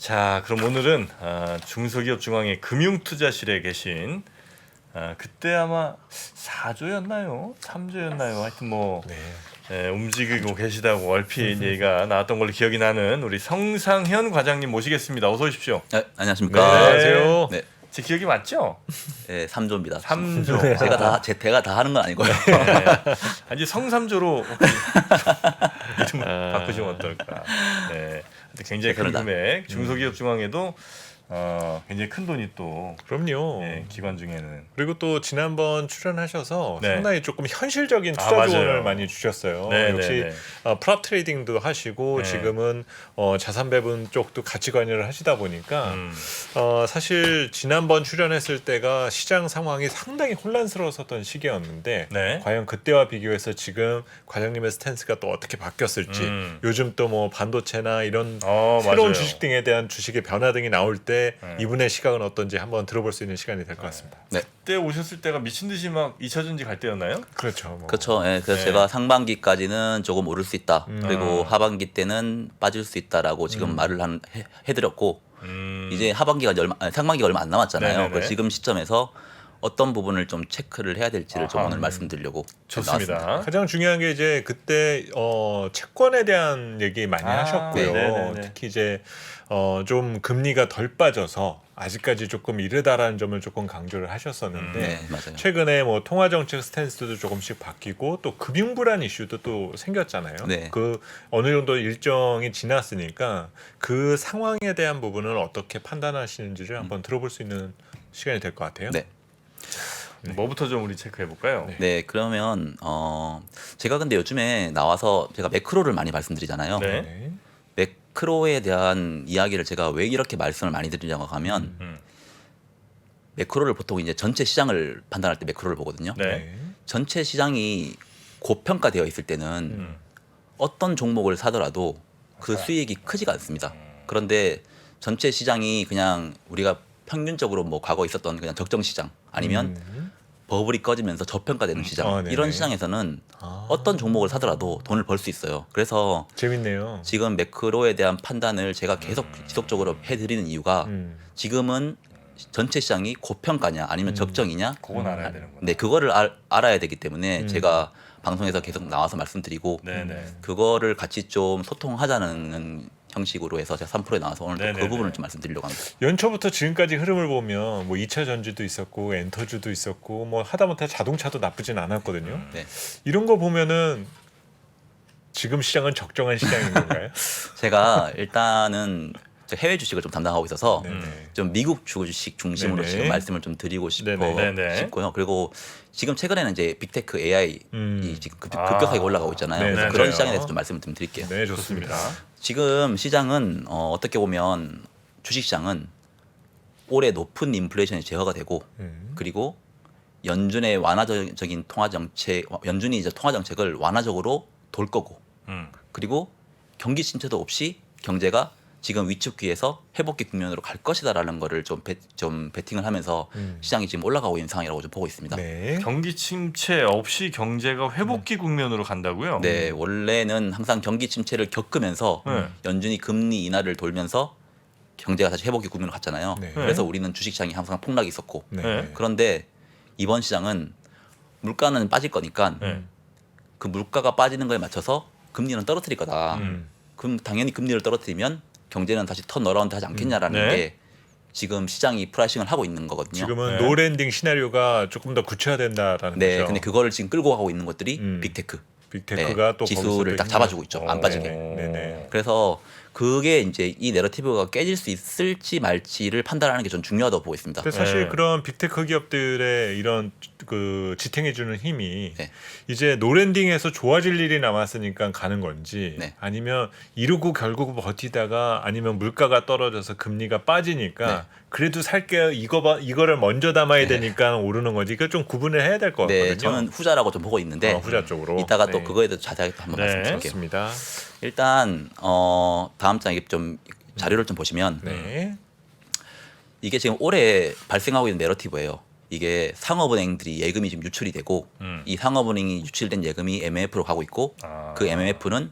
자, 그럼 오늘은 중소기업중앙회 금융투자실에 계신 그때 아마 4조였나요? 3조였나요? 하여튼 뭐 움직이고 계시다고 얼핏 얘기가 나왔던 걸로 기억이 나는 우리 성상현 과장님 모시겠습니다. 어서 오십시오. 네, 네. 안녕하십니까. 안녕하세요. 네, 제 기억이 맞죠? 네 3조입니다. 3조. 제가 다 하는 건 아니고요. 아니 성삼조로 이름 바꾸시면 어떨까? 네, 굉장히 큰 금액. 중소기업중앙회도 굉장히 큰 돈이 또 그럼요. 기관 중에는. 그리고 또 지난번 출연하셔서 네. 상당히 조금 현실적인 투자 맞아요. 조언을 많이 주셨어요. 네, 역시 네, 프랍 트레이딩도 하시고 네. 지금은 자산 배분 쪽도 같이 관여를 하시다 보니까 사실 지난번 출연했을 때가 시장 상황이 상당히 혼란스러웠었던 시기였는데 네. 과연 그때와 비교해서 지금 과장님의 스탠스가 또 어떻게 바뀌었을지 요즘 또 뭐 반도체나 이런 새로운 맞아요. 주식 등에 대한 주식의 변화 등이 나올 때 이분의 시각은 어떤지 한번 들어볼 수 있는 시간이 될 것 같습니다. 네, 그때 오셨을 때가 미친 듯이 막 2차 전지 갈 때였나요? 그렇죠. 뭐. 그렇죠. 네, 그래서 네. 제가 상반기까지는 조금 오를 수 있다. 그리고 하반기 때는 빠질 수 있다라고 지금 말을 해드렸고 이제 상반기가 얼마 안 남았잖아요. 네네네. 그래서 지금 시점에서 어떤 부분을 좀 체크를 해야 될지를 좀 오늘 말씀드리려고 나왔습니다. 좋습니다. 가장 중요한 게 이제 그때 채권에 대한 얘기 많이 하셨고요. 네네네. 특히 이제 좀 금리가 덜 빠져서 아직까지 조금 이르다라는 점을 조금 강조를 하셨었는데 네, 맞아요. 최근에 뭐 통화 정책 스탠스도 조금씩 바뀌고 또 금융 불안 이슈도 또 생겼잖아요. 네. 그 어느 정도 일정이 지났으니까 그 상황에 대한 부분을 어떻게 판단하시는지를 한번 들어볼 수 있는 시간이 될 것 같아요. 네. 뭐부터 좀 우리 체크해 볼까요? 네, 그러면 제가 근데 요즘에 나와서 제가 매크로를 많이 말씀드리잖아요. 네. 네. 매크로에 대한 이야기를 제가 왜 이렇게 말씀을 많이 드리냐고 하면 매크로를 보통 이제 전체 시장을 판단할 때 매크로를 보거든요. 네. 전체 시장이 고평가되어 있을 때는 어떤 종목을 사더라도 그 수익이 크지가 않습니다. 그런데 전체 시장이 그냥 우리가 평균적으로 뭐 과거 있었던 그냥 적정 시장 아니면 버블이 꺼지면서 저평가되는 시장 네네. 이런 시장에서는 어떤 종목을 사더라도 돈을 벌 수 있어요. 그래서 재밌네요. 지금 매크로에 대한 판단을 제가 계속 지속적으로 해드리는 이유가 지금은 전체 시장이 고평가냐 아니면 적정이냐 그건 알아야 되는구나. 네 그거를 알아야 되기 때문에 제가 방송에서 계속 나와서 말씀드리고 네네. 그거를 같이 좀 소통하자는 형식으로 해서 제가 3%에 나와서 오늘 또 네네네. 그 부분을 좀 말씀드리려고 합니다. 연초부터 지금까지 흐름을 보면 뭐 2차 전지도 있었고 엔터주도 있었고 뭐 하다못해 자동차도 나쁘진 않았거든요. 네. 이런 거 보면은 지금 시장은 적정한 시장인 건가요? 제가 일단은 저 해외 주식을 좀 담당하고 있어서 네네. 좀 미국 주식 중심으로 네네. 지금 말씀을 좀 드리고 네네. 싶고요. 그리고 지금 최근에는 이제 빅테크 AI 이 지금 급격하게 올라가고 있잖아요. 네네. 그래서 맞아요. 그런 시장에 대해서 좀 말씀을 좀 드릴게요. 네, 좋습니다. 지금 시장은 어떻게 보면 주식시장은 올해 높은 인플레이션이 제어가 되고 그리고 연준의 완화적인 연준이 이제 통화 정책을 완화적으로 돌 거고 그리고 경기 침체도 없이 경제가 지금 위축기에서 회복기 국면으로 갈 것이다라는 거를 좀 베팅을 하면서 시장이 지금 올라가고 있는 상황이라고 좀 보고 있습니다. 네. 경기 침체 없이 경제가 회복기 국면으로 간다고요? 네, 원래는 항상 경기 침체를 겪으면서 연준이 금리 인하를 돌면서 경제가 다시 회복기 국면으로 갔잖아요. 네. 그래서 우리는 주식시장이 항상 폭락이 있었고 네. 그런데 이번 시장은 물가는 빠질 거니까 그 물가가 빠지는 거에 맞춰서 금리는 떨어뜨릴 거다. 그럼 당연히 금리를 떨어뜨리면 경제는 다시 턴어라운드 하지 않겠냐라는 네. 게 지금 시장이 프라이싱을 하고 있는 거거든요. 지금은 네. 노랜딩 시나리오가 조금 더 구체화된다라는 네, 거죠. 근데 그거를 지금 끌고 가고 있는 것들이 빅테크. 빅테크가 네, 또 지수를 딱 잡아주고 있죠. 안 빠지게. 네네. 그래서 그게 이제 이 내러티브가 깨질 수 있을지 말지를 판단하는 게 좀 중요하다고 보고 있습니다. 근데 사실 네. 그런 빅테크 기업들의 이런 그 지탱해주는 힘이 네. 이제 노랜딩에서 좋아질 일이 남았으니까 가는 건지 네. 아니면 이러고 결국 버티다가 아니면 물가가 떨어져서 금리가 빠지니까 그래도 살게 이거를 먼저 담아야 되니까 오르는 건지 이거 좀 구분을 해야 될 것 같거든요. 네, 저는 후자라고 좀 보고 있는데 후자 쪽으로. 이따가 또 네. 그거에 대해서 자세하게 한번 네. 말씀드릴게요. 좋습니다. 일단 다음 장에 좀 자료를 좀 보시면 네. 이게 지금 올해 발생하고 있는 내러티브예요. 이게 상업은행들이 예금이 지금 유출이 되고 이 상업은행이 유출된 예금이 MMF로 가고 있고 그 MMF는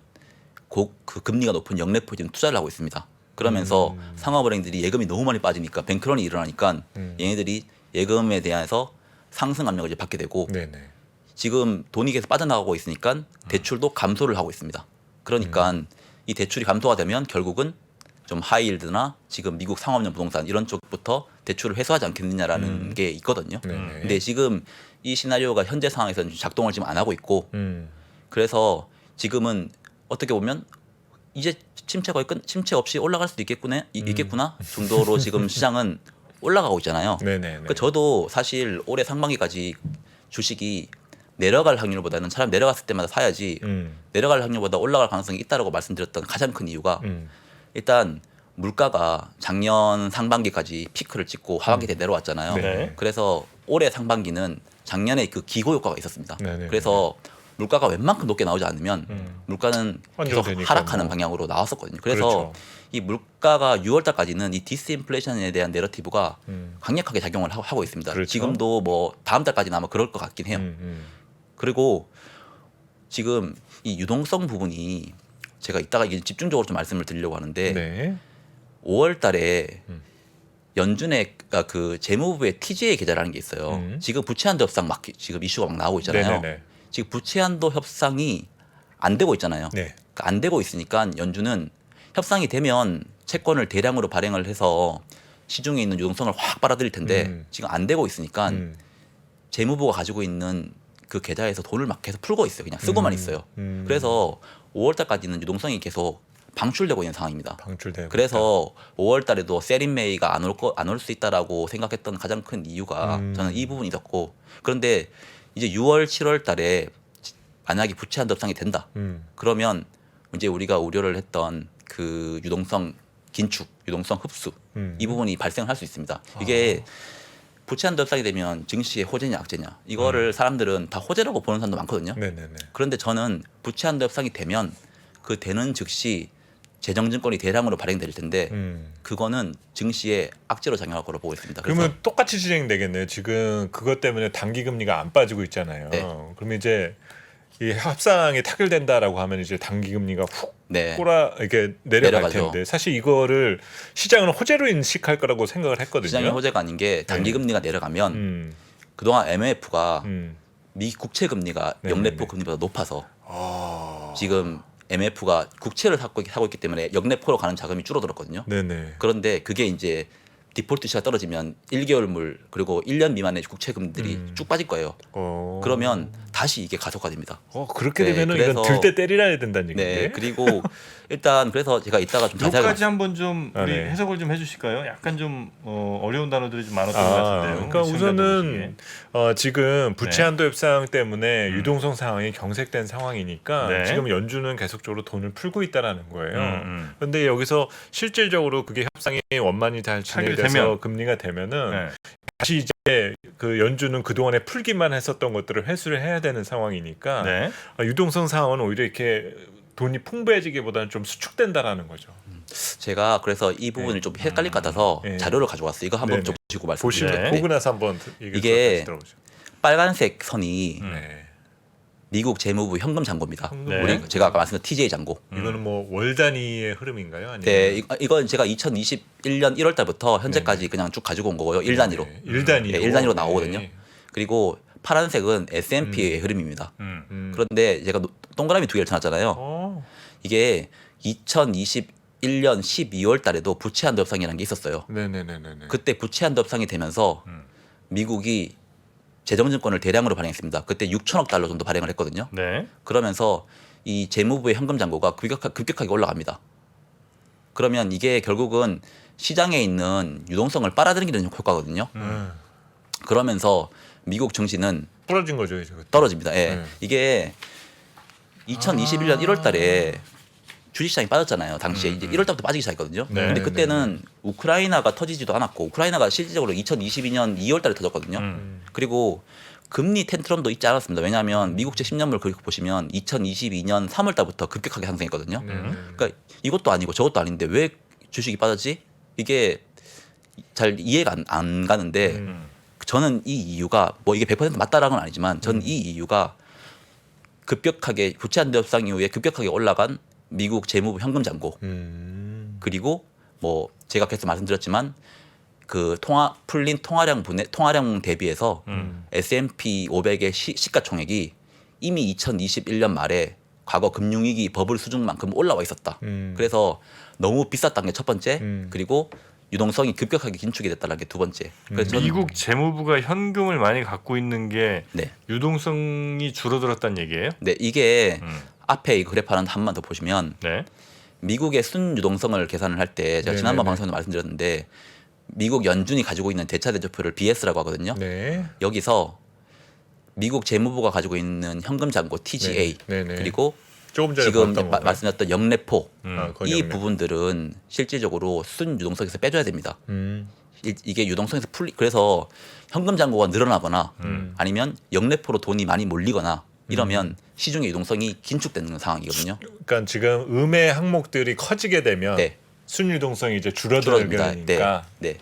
그 금리가 높은 영래포에 지금 투자를 하고 있습니다. 그러면서 상업은행들이 예금이 너무 많이 빠지니까 뱅크런이 일어나니까 얘네들이 예금에 대해서 상승 압력을 이제 받게 되고 네네. 지금 돈이 계속 빠져나가고 있으니까 대출도 감소를 하고 있습니다. 그러니까 이 대출이 감소가 되면 결국은 좀 하이힐드나 지금 미국 상업용 부동산 이런 쪽부터 대출을 회수하지 않겠느냐라는 게 있거든요. 네네. 근데 지금 이 시나리오가 현재 상황에서는 작동을 지금 안 하고 있고 그래서 지금은 어떻게 보면 이제 침체 없이 올라갈 수도 있겠구나 정도로 지금 시장은 올라가고 있잖아요. 네네네. 그러니까 저도 사실 올해 상반기까지 주식이 내려갈 확률보다는 차라리 내려갔을 때마다 사야지 내려갈 확률보다 올라갈 가능성이 있다라고 말씀드렸던 가장 큰 이유가 일단 물가가 작년 상반기까지 피크를 찍고 하반기 때 내려왔잖아요. 네. 그래서 올해 상반기는 작년에 그 기고 효과가 있었습니다. 네네. 그래서 물가가 웬만큼 높게 나오지 않으면 물가는 계속 안정되니까 하락하는 뭐. 방향으로 나왔었거든요. 그래서 그렇죠. 이 물가가 6월 달까지는 이 디스인플레이션에 대한 내러티브가 강력하게 작용을 하고 있습니다. 그렇죠. 지금도 뭐 다음 달까지는 아마 그럴 것 같긴 해요. 그리고 지금 이 유동성 부분이 제가 이따가 이게 집중적으로 좀 말씀을 드리려고 하는데 네. 5월 달에 연준의 그 재무부의 TGA 계좌라는 게 있어요. 지금 부채한도 협상 막 지금 이슈가 막 나오고 있잖아요. 네네네. 지금 부채한도 협상이 안 되고 있잖아요. 네. 그러니까 안 되고 있으니까 연준은 협상이 되면 채권을 대량으로 발행을 해서 시중에 있는 유동성을 확 빨아들일 텐데 지금 안 되고 있으니까 재무부가 가지고 있는 그 계좌에서 돈을 막 계속 풀고 있어요. 그냥 쓰고만 있어요. 그래서 5월 달까지는 유동성이 계속 방출되고 있는 상황입니다. 방출되고. 그래서 5월 달에도 세린메이가 안 올 수 있다라고 생각했던 가장 큰 이유가 저는 이 부분이 있었고 그런데 이제 6월, 7월 달에 만약에 부채 한도 협상이 된다. 그러면 이제 우리가 우려를 했던 그 유동성 긴축, 유동성 흡수 이 부분이 발생할 수 있습니다. 이게 부채 한도 협상이 되면 증시의 호재냐 악재냐 이거를 사람들은 다 호재라고 보는 사람도 많거든요. 네네네. 그런데 저는 부채 한도 협상이 되면 그 되는 즉시 재정증권이 대량으로 발행될 텐데 그거는 증시에 악재로 작용할 거로 보고 있습니다. 그래서 그러면 똑같이 진행되겠네요. 지금 그것 때문에 단기 금리가 안 빠지고 있잖아요. 네. 그러면 이제 이 협상이 타결된다라고 하면 이제 단기 금리가 훅 네. 이렇게 내려갈 내려가죠. 텐데 사실 이거를 시장은 호재로 인식할 거라고 생각을 했거든요. 시장의 호재가 아닌 게 단기 금리가 내려가면 음. 그동안 MMF가 음. 미 국채 금리가 네네네. 영래포 금리보다 높아서 아. 지금 MF가 국채를 사고 있기 때문에 영래포로 가는 자금이 줄어들었거든요. 네네. 그런데 그게 이제 디폴트 시가 떨어지면 1개월물 그리고 1년 미만의 국채금들이 쭉 빠질 거예요. 그러면 다시 이게 가속화됩니다. 그렇게 네, 되면은 그래서- 이건 들 때 때리라 된다는 얘기인데. 네, 그리고 일단 그래서 제가 이따가 좀 자세하게 여기까지 한번 좀 우리 네. 해석을 좀 해주실까요? 약간 좀 어려운 단어들이 좀 많았던 것 같은데요. 그러니까 시청자분들 우선은 지금 부채 네. 한도 협상 때문에 유동성 상황이 경색된 상황이니까 네. 지금 연준은 계속적으로 돈을 풀고 있다라는 거예요. 음. 그런데 여기서 실질적으로 그게 협상이 원만히 잘 진행돼서 타결되면. 금리가 되면은 네. 다시 이제 그 연준은 그 동안에 풀기만 했었던 것들을 회수를 해야 되는 상황이니까 네. 유동성 상황은 오히려 이렇게 돈이 풍부해지기보다는 좀 수축된다라는 거죠. 제가 그래서 이 부분을 좀 헷갈릴 것 같아서 네. 자료를 가져왔어요. 이거 한번 네네. 좀 보시고 보시면 말씀드릴게요. 네. 보고 나서 한번 얘기 이게 다시 들어보죠. 빨간색 선이 네. 미국 재무부 현금 잔고입니다. 네. 우리 제가 아까 말씀드린 TJ 잔고. 이거는 뭐 월 단위의 흐름인가요? 아니면 네, 이건 제가 2021년 1월 달부터 현재까지 그냥 쭉 가지고 온 거고요. 1단위로. 네, 1단위로. 네, 1단위로 나오거든요. 그리고 파란색은 S&P의 흐름입니다. 그런데 제가 동그라미 두 개를 쳐놨잖아요. 이게 2021년 12월 달에도 부채 한도 협상이라는 게 있었어요. 네네네네. 그때 부채 한도 협상이 되면서 미국이 재정증권을 대량으로 발행했습니다. 그때 6천억 달러 정도 발행을 했거든요. 네. 그러면서 이 재무부의 현금 잔고가 급격하게 올라갑니다. 그러면 이게 결국은 시장에 있는 유동성을 빨아들이는 효과거든요. 그러면서 미국 증시는 부러진 거죠, 이제. 그때. 떨어집니다. 예. 네. 이게 2021년 1월 달에 주식시장이 빠졌잖아요. 당시에 이제 1월 달부터 빠지기 시작했거든요. 네, 근데 네, 그때는 우크라이나가 터지지도 않았고 우크라이나가 실질적으로 2022년 2월 달에 터졌거든요. 그리고 금리 텐트럼도 있지 않았습니다. 왜냐하면 미국채 10년물 그렇게 보시면 2022년 3월 달부터 급격하게 상승했거든요. 그러니까 이것도 아니고 저것도 아닌데 왜 주식이 빠졌지? 이게 잘 이해가 안 가는데 저는 이 이유가 뭐 이게 100% 맞다라는 건 아니지만 저는 이 이유가 급격하게 부채 한도 협상 이후에 급격하게 올라간 미국 재무부 현금 잔고 그리고 뭐 제가 계속 말씀드렸지만 그 풀린 통화량 대비해서 S&P 500의 시가총액이 이미 2021년 말에 과거 금융위기 버블 수준만큼 올라와 있었다. 그래서 너무 비쌌다는 게 첫 번째, 그리고 유동성이 급격하게 긴축이 됐다는 게 두 번째. 그래서 저는 미국 재무부가 현금을 많이 갖고 있는 게 네. 유동성이 줄어들었다는 얘기예요? 네, 이게 앞에 이 그래프는 한 번 더 보시면 네. 미국의 순유동성을 계산을 할 때 제가 지난번 네네네. 방송에서 말씀드렸는데 미국 연준이 가지고 있는 대차대조표를 BS라고 하거든요. 네. 여기서 미국 재무부가 가지고 있는 현금 잔고 TGA 네네. 그리고 조금 전에 지금 봤던 건가요? 말씀드렸던 영래포 그건 이 영래. 부분들은 실질적으로 순유동성에서 빼줘야 됩니다. 음. 이게 유동성에서 그래서 현금 잔고가 늘어나거나 아니면 영래포로 돈이 많이 몰리거나 이러면 시중의 유동성이 긴축되는 상황이거든요. 그러니까 지금 음의 항목들이 커지게 되면 네. 순유동성이 이제 줄어듭니다. 줄어들니까 네.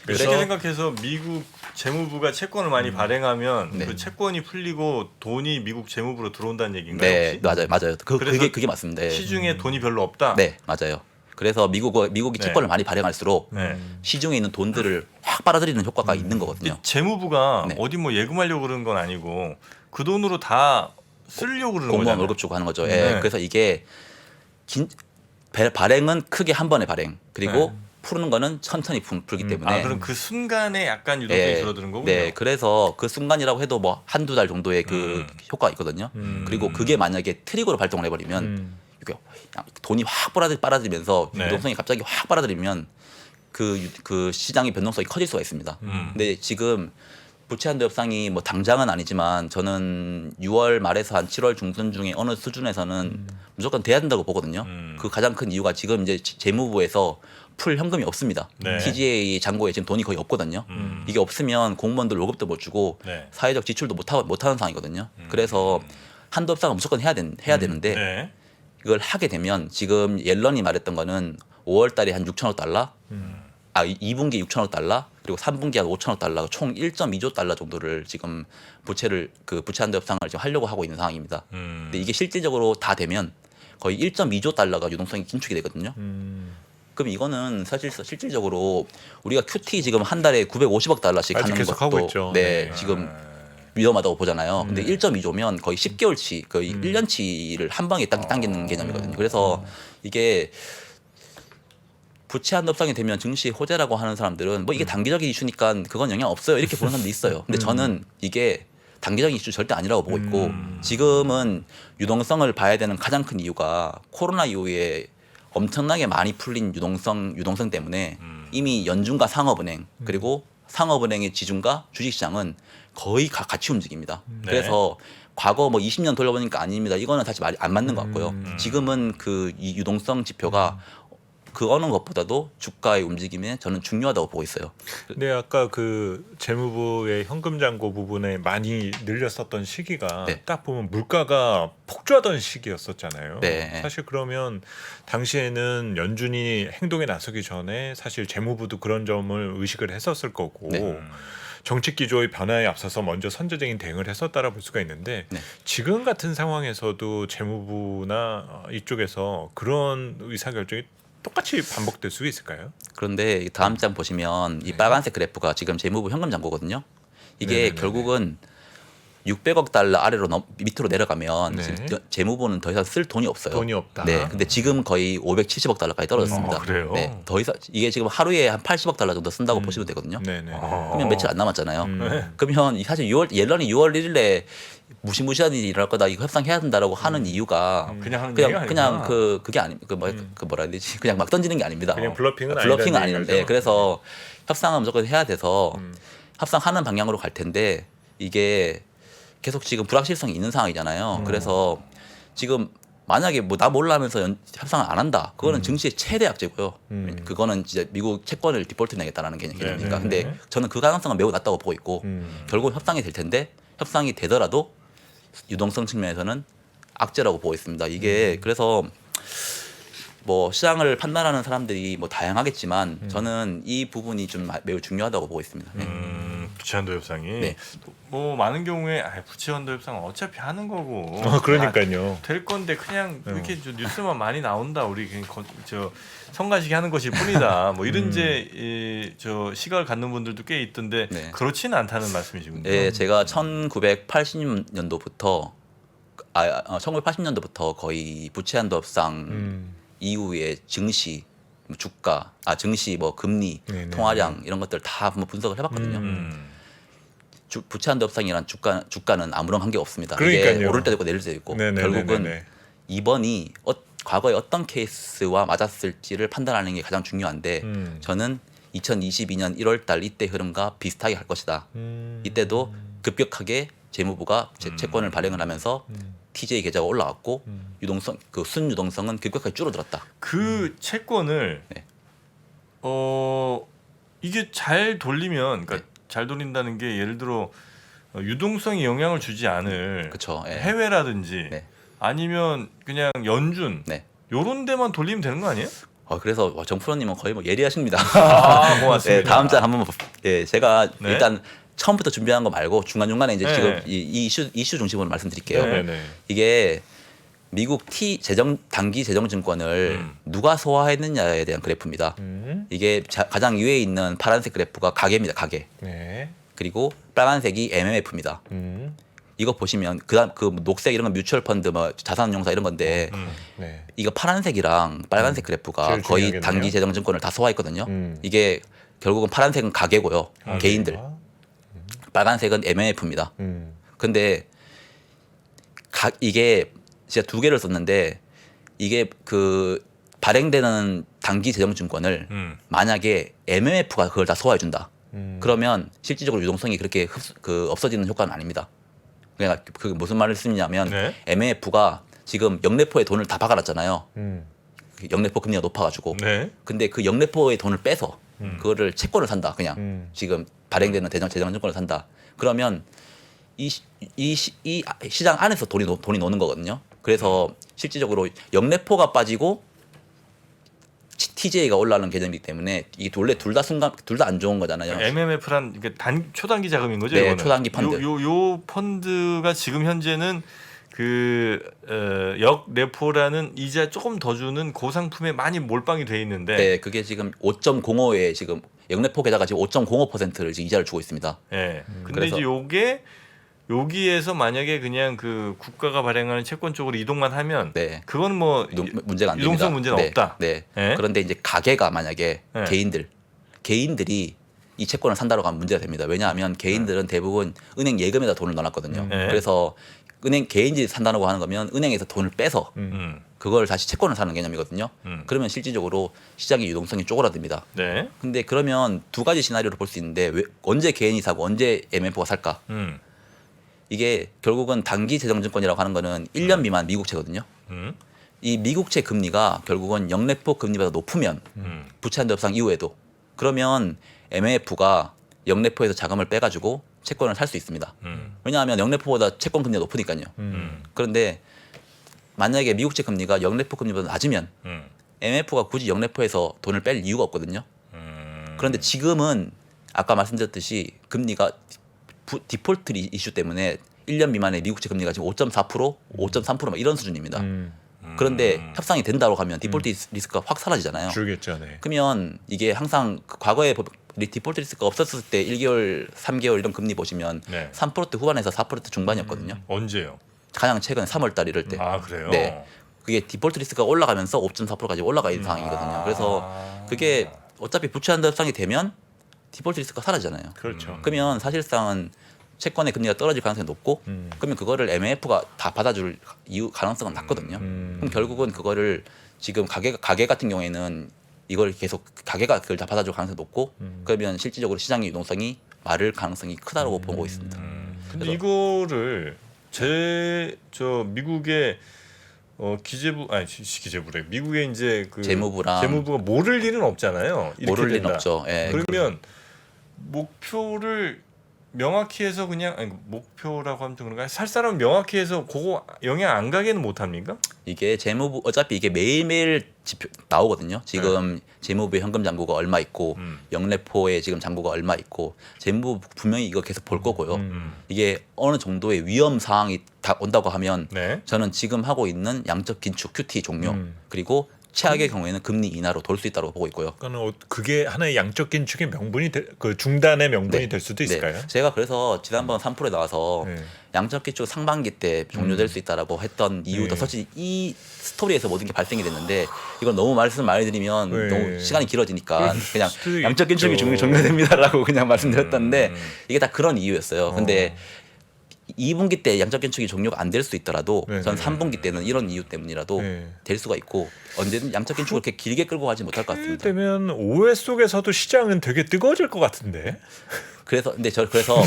그래서 그렇게 생각해서 미국 재무부가 채권을 많이 발행하면 네. 그 채권이 풀리고 돈이 미국 재무부로 들어온다는 얘기인가요? 네, 혹시? 맞아요. 그래서 그게 맞습니다. 네. 시중에 돈이 별로 없다. 네, 맞아요. 그래서 미국이 네. 채권을 많이 발행할수록 네. 시중에 있는 돈들을 확 빨아들이는 효과가 있는 거거든요. 이 재무부가 네. 어디 뭐 예금하려고 그러는 건 아니고 그 돈으로 다 쓰려고 그러는 공무원 거잖아요. 월급 주고 하는 거죠. 네. 예. 그래서 이게 발행은 크게 한 번에 발행 그리고 네. 푸는 거는 천천히 풀기 때문에 아, 그럼 그 순간에 약간 유동성이 네, 줄어드는 거군요. 네, 그래서 그 순간이라고 해도 뭐 한두 달 정도의 그 효과가 있거든요. 그리고 그게 만약에 트리거로 발동을 해버리면 이게 돈이 확 빨아들이면서 네. 유동성이 갑자기 확 빨아들이면 그 시장의 변동성이 커질 수가 있습니다. 근데 지금 부채 한도 협상이 뭐 당장은 아니지만 저는 6월 말에서 한 7월 중순 중에 어느 수준에서는 무조건 돼야 된다고 보거든요. 그 가장 큰 이유가 지금 이제 재무부에서 풀 현금이 없습니다. 네. TGA 잔고에 지금 돈이 거의 없거든요. 이게 없으면 공무원들 월급도 못 주고 네. 사회적 지출도 못하는 상황이거든요. 그래서 한도 협상은 무조건 해야 되는데 네. 이걸 하게 되면 지금 옐런이 말했던 거는 5월 달에 한 6천억 달러, 2분기 6천억 달러, 그리고 3분기 한 5천억 달러, 총 1.2조 달러 정도를 지금 부채 한도 협상을 지금 하려고 하고 있는 상황입니다. 근데 이게 실질적으로 다 되면 거의 1.2조 달러가 유동성이 긴축이 되거든요. 그럼 이거는 사실 실질적으로 우리가 QT 지금 한 달에 950억 달러씩 아직 하는 계속 것도 하고 있죠. 네, 네. 지금 위험하다고 보잖아요. 근데 1.2조면 거의 10개월치, 거의 1년치를 한 방에 당기는 개념이거든요. 그래서 이게 부채 한도 협상이 되면 증시 호재라고 하는 사람들은 뭐 이게 단기적인 이슈니까 그건 영향 없어요 이렇게 보는 사람도 있어요. 근데 저는 이게 단기적인 이슈 절대 아니라고 보고 있고 지금은 유동성을 봐야 되는 가장 큰 이유가 코로나 이후에 엄청나게 많이 풀린 유동성 때문에 이미 연준과 상업은행 그리고 상업은행의 지준과 주식시장은 거의 같이 움직입니다. 그래서 과거 뭐 20년 돌려보니까 아닙니다. 이거는 사실 말이 안 맞는 것 같고요. 지금은 이 유동성 지표가 그 어느 것보다도 주가의 움직임에 저는 중요하다고 보고 있어요. 근데 아까 그 재무부의 현금 잔고 부분에 많이 늘렸었던 시기가 네. 딱 보면 물가가 폭주하던 시기였었잖아요. 네. 사실 그러면 당시에는 연준이 행동에 나서기 전에 사실 재무부도 그런 점을 의식을 했었을 거고 네. 정책 기조의 변화에 앞서서 먼저 선제적인 대응을 했었다라 볼 수가 있는데 네. 지금 같은 상황에서도 재무부나 이쪽에서 그런 의사결정이 똑같이 반복될 수 있을까요? 그런데 이 다음 장 보시면 이 빨간색 그래프가 지금 재무부 현금 잔고거든요. 이게 네네네네. 결국은 600억 달러 아래로 밑으로 내려가면 네. 지금 재무부는 더 이상 쓸 돈이 없어요. 돈이 없다. 네, 근데 지금 거의 570억 달러까지 떨어졌습니다. 그래요? 네, 더 이상 이게 지금 하루에 한 80억 달러 정도 쓴다고 보시면 되거든요. 네네. 그러면 며칠 안 남았잖아요. 네. 그러면 사실 옐런이 6월 1일에 무시무시한 일이 일어날 거다 이거 협상해야 된다라고 하는 이유가 그냥 하는 얘기가 그냥 아니구나. 그게 아니 그 뭐라 해야 되지 그냥 막 던지는 게 아닙니다. 그냥 블러핑은 블러핑은 아니라는 아닌데 얘기죠. 그래서 협상은 무조건 해야 돼서 협상하는 방향으로 갈 텐데 이게 계속 지금 불확실성이 있는 상황이잖아요. 그래서 지금 만약에 뭐 나 몰라 하면서 협상을 안 한다. 그거는 증시의 최대 악재고요. 그거는 진짜 미국 채권을 디폴트 내겠다라는 개념이니까. 근데 저는 그 가능성은 매우 낮다고 보고 있고 결국 협상이 될 텐데 협상이 되더라도 유동성 측면에서는 악재라고 보고 있습니다. 이게 그래서 뭐 시장을 판단하는 사람들이 뭐 다양하겠지만 저는 이 부분이 좀 매우 중요하다고 보고 있습니다. 네. 부채한도 협상이 네. 뭐 많은 경우에 부채한도 협상 어차피 하는 거고 그러니까요. 될 건데 그냥 이렇게 뉴스만 많이 나온다. 우리 그냥 저 성가시게 하는 것일 뿐이다. 뭐 이런 이제 저 시각을 갖는 분들도 꽤 있던데 네. 그렇지는 않다는 말씀이시군요. 네, 제가 1980년도부터 1980년도부터 거의 부채한도 협상 이후에 증시, 증시 뭐 금리, 네네. 통화량 이런 것들 다 한번 분석을 해봤거든요. 부채한도 협상이란 주가는 아무런 관계가 없습니다. 이게 그러니까요. 오를 때도 있고 내릴 때도 있고 네네네네네. 결국은 이번이 과거에 어떤 케이스와 맞았을지를 판단하는 게 가장 중요한데 저는 2022년 1월달 이때 흐름과 비슷하게 갈 것이다. 이때도 급격하게 재무부가 채권을 발행을 하면서 TJ 계좌가 올라갔고 유동성 그 순유동성은 급격하게 줄어들었다. 그 채권을 네. 이게 잘 돌리면 그러니까 잘 돌린다는 게 예를 들어 유동성에 영향을 주지 않을 그렇죠. 예. 해외라든지 네. 아니면 그냥 연준 네. 요런 데만 돌리면 되는 거 아니에요? 그래서 정프로님은 거의 뭐 예리하십니다. 고맙습니다. 네, 다음 장 한번 제가 네. 일단 처음부터 준비한 거 말고 중간중간에 이제 네. 지금 이 이슈 중심으로 말씀드릴게요. 네네. 이게 미국 단기 재정증권을 누가 소화했느냐에 대한 그래프입니다. 이게 가장 위에 있는 파란색 그래프가 가계입니다. 가계. 네. 그리고 빨간색이 MMF입니다. 이거 보시면 그 녹색 이런 건 뮤추얼 펀드 뭐 자산운용사 이런 건데 네. 이거 파란색이랑 빨간색 그래프가 제일 거의 중요하겠네요. 단기 재정증권을 다 소화했거든요. 이게 결국은 파란색은 가계고요. 개인들. 빨간색은 MMF입니다. 근데 이게 제가 두 개를 썼는데 이게 그 발행되는 단기 재정증권을 만약에 MMF가 그걸 다 소화해준다. 그러면 실질적으로 유동성이 그렇게 없어지는 효과는 아닙니다. 그러니까 그 무슨 말을 쓰냐면 네. MMF가 지금 영래포에 돈을 다 박아놨잖아요. 영래포 금리가 높아가지고. 네. 근데 그 영래포의 돈을 빼서 그거를 채권을 산다. 그냥 지금 발행되는 재정증권을 산다. 그러면 이 시장 안에서 돈이 노는 거거든요. 그래서 실질적으로 영래포가 빠지고 TJ가 올라가는 개념이기 때문에 이게 원래 둘 다 안 좋은 거잖아요. MMF란 초단기 자금인 거죠? 네, 이거는? 초단기 펀드. 요 펀드가 지금 현재는 역레포라는 이자 조금 더 주는 고상품에 많이 몰빵이 돼 있는데 네, 그게 지금 5.05에 지금 영래포 계좌가 지금 5.05%를 지금 이자를 주고 있습니다. 예. 근데 그래서- 이제 요게 여기에서 만약에 그냥 그 국가가 발행하는 채권 쪽으로 이동만 하면 네. 그건 뭐 문제가 안 됩니다. 유동성 문제는 네, 없다. 네. 예? 그런데 이제 가게가 만약에 네. 개인들이 이 채권을 산다고 하면 문제가 됩니다. 왜냐하면 개인들은 대부분 은행 예금에다 돈을 넣어놨거든요. 네. 그래서 개인들이 산다고 하는 거면 은행에서 돈을 빼서 그걸 다시 채권을 사는 개념이거든요. 그러면 실질적으로 시장의 유동성이 쪼그라듭니다. 네. 근데 그러면 두 가지 시나리오를 볼 수 있는데 언제 개인이 사고 언제 MMF가 살까? 이게 결국은 단기 재정증권이라고 하는 거는 1년 미만 미국채거든요. 이 미국채 금리가 결국은 영래포 금리보다 높으면 부채한도 협상 이후에도 그러면 MMF가 영래포에서 자금을 빼가지고 채권을 살 수 있습니다. 왜냐하면 영래포보다 채권 금리가 높으니까요. 그런데 만약에 미국채 금리가 영래포 금리보다 낮으면 MMF가 굳이 영래포에서 돈을 뺄 이유가 없거든요. 그런데 지금은 아까 말씀드렸듯이 금리가 디폴트 이슈 때문에 1년 미만의 미국채 금리가 지금 5.4%, 5.3% 막 이런 수준입니다. 그런데 협상이 된다고 하면 디폴트 리스크가 확 사라지잖아요. 줄겠죠. 네. 그러면 이게 항상 과거에 디폴트 리스크가 없었을 때 1개월, 3개월 이런 금리 보시면 네. 3% 후반에서 4% 중반이었거든요. 언제요? 가장 최근 3월 달 이럴 때. 아 그래요? 네. 그게 디폴트 리스크가 올라가면서 5.4%까지 올라가 있는 상황이거든요. 그래서 그게 어차피 부채한도 협상이 되면 디폴트 리스크가 사라지잖아요. 그렇죠. 그러면 사실상은 채권의 금리가 떨어질 가능성이 높고 그러면 그거를 MMF가 다 받아줄 가능성은 낮거든요. 그럼 결국은 그거를 지금 가게 같은 경우에는 이걸 계속 가게가 그걸 다 받아줄 가능성이 높고 그러면 실질적으로 시장의 유동성이 마를 가능성이 크다고 보고 있습니다. 근데 그래서- 이거를 미국의 기재부래. 미국의 이제 그 재무부가 모를 일은 없잖아요. 이렇게 모를 리는 된다. 없죠. 예. 그러면 목표를 명확히 해서 그냥 아니, 목표라고 하면 좀 그런가? 살 사람 명확히 해서 그거 영향 안 가게는 못 합니까? 이게 재무부 어차피 이게 매일매일 지표 나오거든요. 지금 재무부의 현금 잔고가 얼마 있고 영래포에 지금 잔고가 얼마 있고 재무부 분명히 이거 계속 볼 거고요. 이게 어느 정도의 위험 상황이 다 온다고 하면 네. 저는 지금 하고 있는 양적 긴축 QT 종료 그리고 최악의 경우에는 금리 인하로 돌 수 있다고 보고 있고요. 그러니까 그게 하나의 양적 긴축의 명분이 그 중단의 명분이 될 수도 있을까요? 네. 제가 그래서 지난번 3%에 나와서 네. 양적 기축 상반기 때 종료될 수 있다라고 했던 이유도 네. 사실 이 스토리에서 모든 게 발생이 됐는데 이걸 너무 말씀 많이 드리면 네. 너무 시간이 길어지니까 그럴 그냥 수도 양적 긴축이 있죠. 종료됩니다라고 그냥 말씀드렸던데 이게 다 그런 이유였어요. 근데 2분기 때 양적 긴축이 종료가 안 될 수 있더라도 네, 전 네. 3분기 때는 이런 이유 때문이라도 네. 될 수가 있고 언제든 양적 긴축을 그렇게 길게 끌고 가지 못할 것 같습니다. 되면 오해 속에서도 시장은 되게 뜨거워질 것 같은데. 그래서 그래서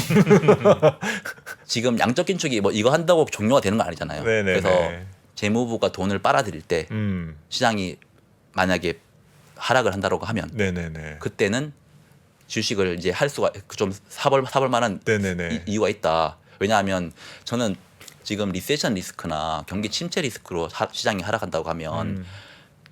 지금 양적 긴축이 뭐 이거 한다고 종료가 되는 건 아니잖아요. 네네네. 그래서 재무부가 돈을 빨아들일 때 시장이 만약에 하락을 한다고 하면 네네네. 그때는 주식을 이제 할 수가 좀 사볼 만한 네네네. 이유가 있다. 왜냐하면 저는 지금 리세션 리스크나 경기 침체 리스크로 시장이 하락한다고 하면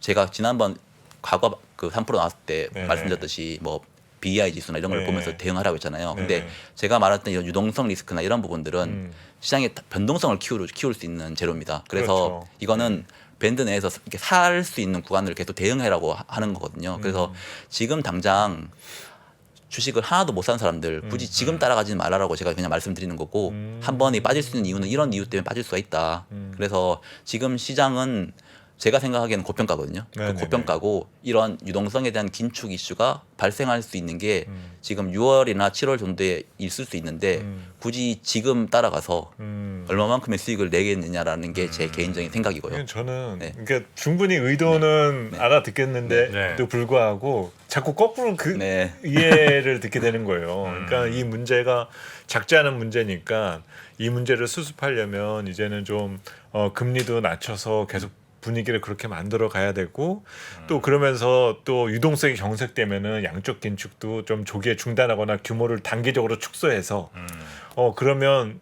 제가 지난번 과거 그 3% 나왔을 때 네네. 말씀드렸듯이 뭐 BI 지수나 이런 걸 네. 보면서 대응하라고 했잖아요. 근데 네네. 제가 말했던 이런 유동성 리스크나 이런 부분들은 시장의 변동성을 키울 수 있는 재료입니다. 그래서 그렇죠. 이거는 밴드 내에서 이렇게 살 수 있는 구간을 계속 대응하라고 하는 거거든요. 그래서 지금 당장 주식을 하나도 못 산 사람들 굳이 지금 따라가지 말라라고 제가 그냥 말씀드리는 거고 한 번에 빠질 수 있는 이유는 이런 이유 때문에 빠질 수가 있다. 그래서 지금 시장은 제가 생각하기에는 고평가거든요. 네네네. 고평가고 이런 유동성에 대한 긴축 이슈가 발생할 수 있는 게 지금 6월이나 7월 정도에 있을 수 있는데 굳이 지금 따라가서 얼마만큼의 수익을 내겠느냐라는 게 제 개인적인 생각이고요. 저는 네. 그러니까 충분히 의도는 네. 알아듣겠는데 네. 또 불구하고 자꾸 거꾸로 그 네. 이해를 듣게 되는 거예요. 그러니까 이 문제가 작지 않은 문제니까 이 문제를 수습하려면 이제는 좀 금리도 낮춰서 계속 분위기를 그렇게 만들어 가야 되고 또 그러면서 또 유동성이 경색되면은 양적 긴축도 좀 조기에 중단하거나 규모를 단기적으로 축소해서 그러면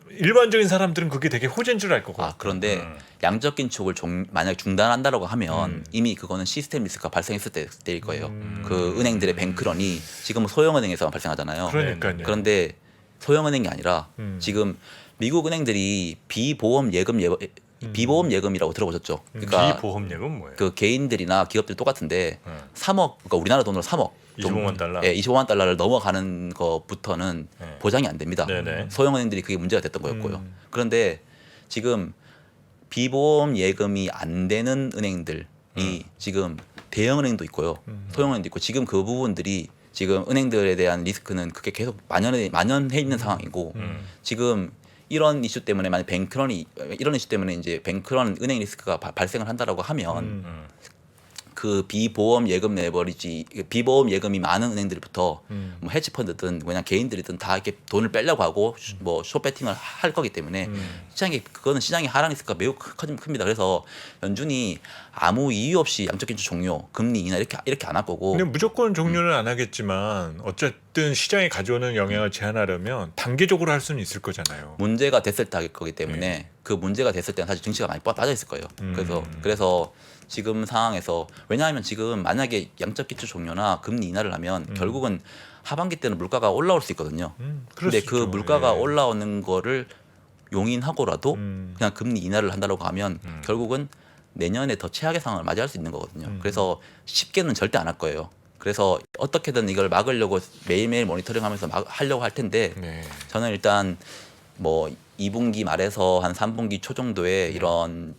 일반적인 사람들은 그게 되게 호재인 줄 알 거고. 그런데 양적 긴축을 만약 중단한다라고 하면 이미 그거는 시스템 리스크가 발생했을 때일 거예요. 그 은행들의 뱅크런이 지금 소형은행에서만 발생하잖아요. 그러니까요. 그런데 소형은행이 아니라 지금 미국 은행들이 비보험 예금이라고 들어보셨죠? 그러니까 비보험예금 뭐예요? 그 개인들이나 기업들 똑같은데 3억, 그러니까 우리나라 돈으로 3억, 25만 달러. 예, 25만 달러를 넘어가는 것부터는 네. 보장이 안 됩니다. 네네. 소형은행들이 그게 문제가 됐던 거였고요. 그런데 지금 비보험 예금이 안 되는 은행들이 지금 대형은행도 있고요, 소형은행도 있고 지금 그 부분들이 지금 은행들에 대한 리스크는 그게 계속 만연해 있는 상황이고 지금 이런 이슈 때문에 만약 이런 이슈 때문에 이제 뱅크런 은행 리스크가 발생을 한다라고 하면 그 비보험 예금 비보험 예금이 많은 은행들부터 뭐 헤지펀드든 그냥 개인들이든 다 이렇게 돈을 빼려고 하고 뭐 숏배팅을 할 거기 때문에 그거는 시장의 하락 리스크가 매우 큽니다. 그래서 연준이 아무 이유 없이 양적 긴축 종료, 금리 인하 이렇게 안 할 거고. 근데 무조건 종료는 안 하겠지만 어쨌든 시장에 가져오는 영향을 제한하려면 단계적으로 할 수는 있을 거잖아요. 문제가 됐을 때 할 거기 때문에 그 문제가 됐을 때는 사실 증시가 많이 빠져 있을 거예요. 그래서 지금 상황에서 왜냐하면 지금 만약에 양적 기축 종료나 금리 인하를 하면 결국은 하반기 때는 물가가 올라올 수 있거든요. 그럴 근데 수 그 있죠. 물가가 예. 올라오는 거를 용인하고라도 그냥 금리 인하를 한다고 하면 결국은 내년에 더 최악의 상황을 맞이할 수 있는 거거든요. 그래서 쉽게는 절대 안 할 거예요. 그래서 어떻게든 이걸 막으려고 매일매일 모니터링하면서 하려고 할 텐데 네. 저는 일단 뭐 2분기 말에서 한 3분기 초 정도에 이런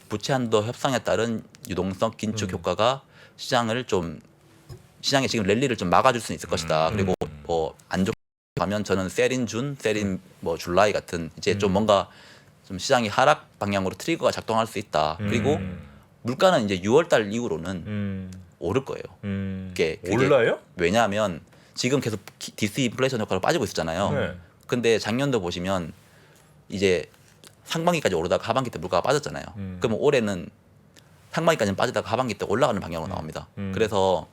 부채 한도 협상에 따른 유동성 긴축 효과가 시장의 지금 랠리를 좀 막아줄 수는 있을 것이다. 그리고 뭐 안 좋게 가면 저는 셀인 뭐 줄라이 같은 이제 좀 뭔가 좀 시장이 하락 방향으로 트리거가 작동할 수 있다. 그리고 물가는 이제 6월달 이후로는 오를 거예요. 그게 올라요? 왜냐하면 지금 계속 디스인플레이션 효과로 빠지고 있었잖아요. 네. 근데 작년도 보시면 이제 상반기까지 오르다가 하반기 때 물가가 빠졌잖아요. 그러면 올해는 상반기까지는 빠지다가 하반기 때 올라가는 방향으로 나옵니다. 그래서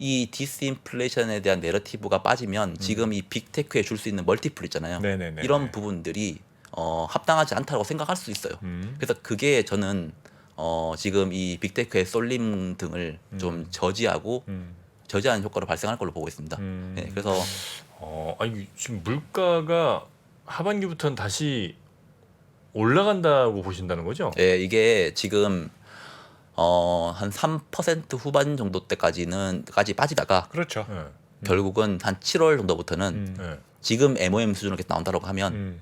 이 디스인플레이션에 대한 내러티브가 빠지면 지금 이 빅테크에 줄 수 있는 멀티플 있잖아요. 네네네. 이런 부분들이 합당하지 않다고 생각할 수 있어요. 그래서 그게 저는 지금 이 빅테크의 쏠림 등을 좀 저지하고 저지하는 효과로 발생할 걸로 보고 있습니다. 네, 그래서 아니 지금 물가가 하반기부터는 다시 올라간다고 보신다는 거죠? 예, 이게 지금 한 3% 후반 정도 때까지 빠지다가 그렇죠. 네. 결국은 한 7월 정도부터는 네. 지금 MOM 수준으로 계속 나온다고 하면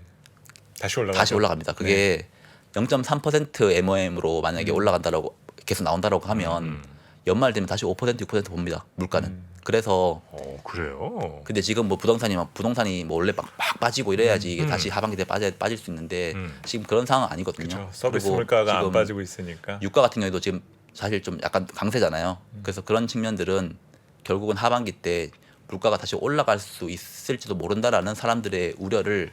다시 올라가. 다시 올라갑니다. 그게 0.3% MOM으로 만약에 올라간다라고 계속 나온다라고 하면 연말 되면 다시 5% 6% 봅니다. 물가는. 그래서 그래요. 근데 지금 뭐 부동산이 뭐 원래 막 빠지고 이래야지 이게 다시 하반기 때 빠질 수 있는데 지금 그런 상황 아니거든요. 그렇죠. 서비스 그리고 물가가 안 지금 빠지고 있으니까. 유가 같은 경우에도 지금 사실 좀 약간 강세잖아요. 그래서 그런 측면들은 결국은 하반기 때 물가가 다시 올라갈 수 있을지도 모른다라는 사람들의 우려를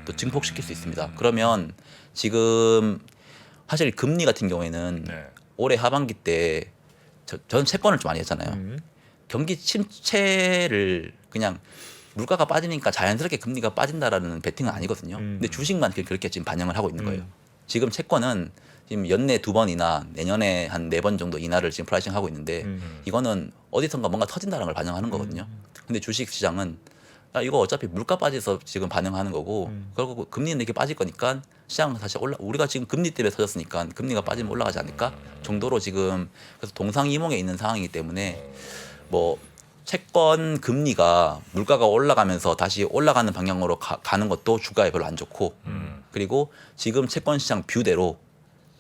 또 증폭시킬 수 있습니다. 그러면 지금 사실 금리 같은 경우에는 네. 올해 하반기 때 저는 채권을 좀 많이 했잖아요. 경기 침체를 그냥 물가가 빠지니까 자연스럽게 금리가 빠진다라는 베팅은 아니거든요. 근데 주식만 그렇게 지금 반영을 하고 있는 거예요. 지금 채권은 지금 연내 2번이나 내년에 한 4번 정도 인하를 지금 프라이싱 하고 있는데 이거는 어디선가 뭔가 터진다는 걸 반영하는 거거든요. 근데 주식 시장은 이거 어차피 물가 빠져서 지금 반영하는 거고 그리고 금리는 이렇게 빠질 거니까 시장은 다시 우리가 지금 금리 때문에 터졌으니까 금리가 빠지면 올라가지 않을까 정도로 지금 그래서 동상이몽에 있는 상황이기 때문에 뭐 채권 금리가 물가가 올라가면서 다시 올라가는 방향으로 가는 것도 주가에 별로 안 좋고 그리고 지금 채권 시장 뷰대로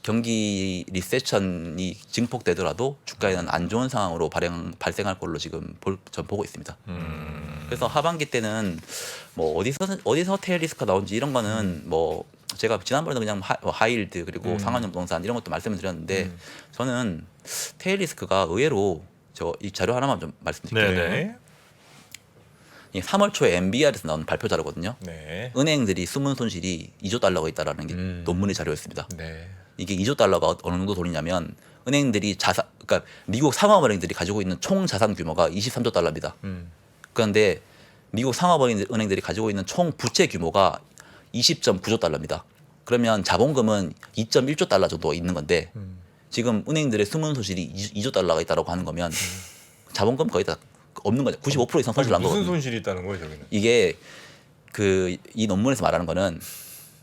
경기 리세션이 증폭되더라도 주가에는 안 좋은 상황으로 발생할 걸로 지금 전 보고 있습니다. 그래서 하반기 때는 뭐 어디서 테일 리스크가 나온지 이런 거는 뭐 제가 지난번에도 그냥 하이힐드 그리고 상한형 부동산 이런 것도 말씀을 드렸는데 저는 테일 리스크가 의외로 이 자료 하나만 좀 말씀드릴게요. 네네. 이 3월 초에 MBR에서 나온 발표 자료거든요. 네. 은행들이 숨은 손실이 2조 달러가 있다라는 게 논문의 자료였습니다. 네. 이게 2조 달러가 어느 정도 돈이냐면 은행들이 그러니까 미국 상업은행들이 가지고 있는 총 자산 규모가 23조 달러입니다. 그런데 미국 상업은행들이 가지고 있는 총 부채 규모가 20.9조 달러입니다. 그러면 자본금은 2.1조 달러 정도 있는 건데 지금 은행들의 숨은 손실이 2조 달러가 있다고 하는 거면 자본금 거의 다 없는 거죠. 95% 이상 손실 난 거거든요. 무슨 손실이 있다는 거예요, 저기는? 이게 이 논문에서 말하는 거는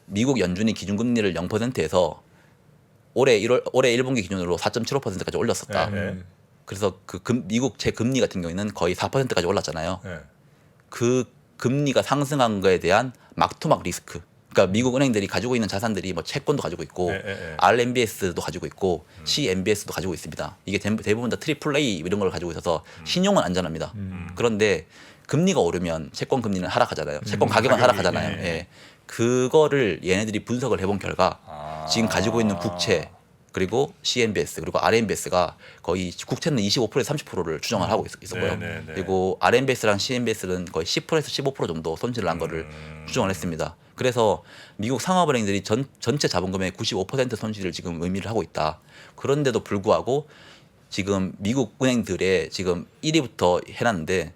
미국 연준이 기준금리를 0%에서 올해 1분기 기준으로 4.75%까지 올렸었다. 네. 그래서 미국 제금리 같은 경우에는 거의 4%까지 올랐잖아요. 네. 그 금리가 상승한 거에 대한 막투막 리스크. 그러니까 미국 은행들이 가지고 있는 자산들이 뭐 채권도 가지고 있고 RMBS도 가지고 있고 CMBS도 가지고 있습니다. 이게 대부분 다 트리플 A 이런 걸 가지고 있어서 신용은 안전합니다. 그런데 금리가 오르면 채권 금리는 하락하잖아요. 채권 가격은 하락하잖아요. 예. 그거를 얘네들이 분석을 해본 결과 지금 가지고 있는 국채 그리고 CMBS 그리고 RMBS가 거의 국채는 25%에서 30%를 추정을 하고 있었고요. 그리고 RMBS랑 CMBS는 거의 10%에서 15% 정도 손실을 난 거를 추정을 했습니다. 그래서 미국 상업은행들이 전체 자본금의 95% 손실을 지금 의미를 하고 있다. 그런데도 불구하고 지금 미국 은행들의 지금 1위부터 해놨는데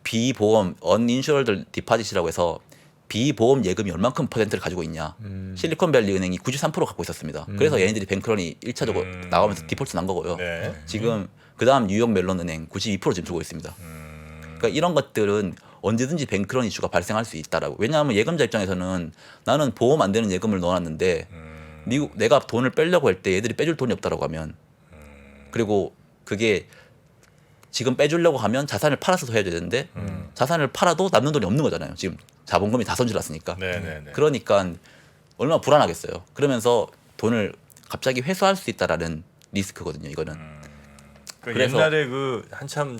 비보험 uninsured deposit이라고 해서 비보험 예금이 얼만큼 퍼센트를 가지고 있냐. 실리콘밸리 은행이 93% 갖고 있었습니다. 그래서 얘네들이 뱅크런이 1차적으로 나오면서 디폴트 난 거고요. 네. 지금 그다음 뉴욕 멜론 은행 92% 지금 주고 있습니다. 그러니까 이런 것들은 언제든지 뱅크런 이슈가 발생할 수 있다라고. 왜냐하면 예금자 입장에서는 나는 보험 안 되는 예금을 넣어놨는데 미국 내가 돈을 빼려고 할 때 얘들이 빼줄 돈이 없다라고 하면 그리고 그게 지금 빼주려고 하면 자산을 팔아서 해야 되는데 자산을 팔아도 남는 돈이 없는 거잖아요. 지금 자본금이 다 손실났으니까. 네네네. 그러니까 얼마나 불안하겠어요. 그러면서 돈을 갑자기 회수할 수 있다라는 리스크거든요. 이거는. 그래서 옛날에 한참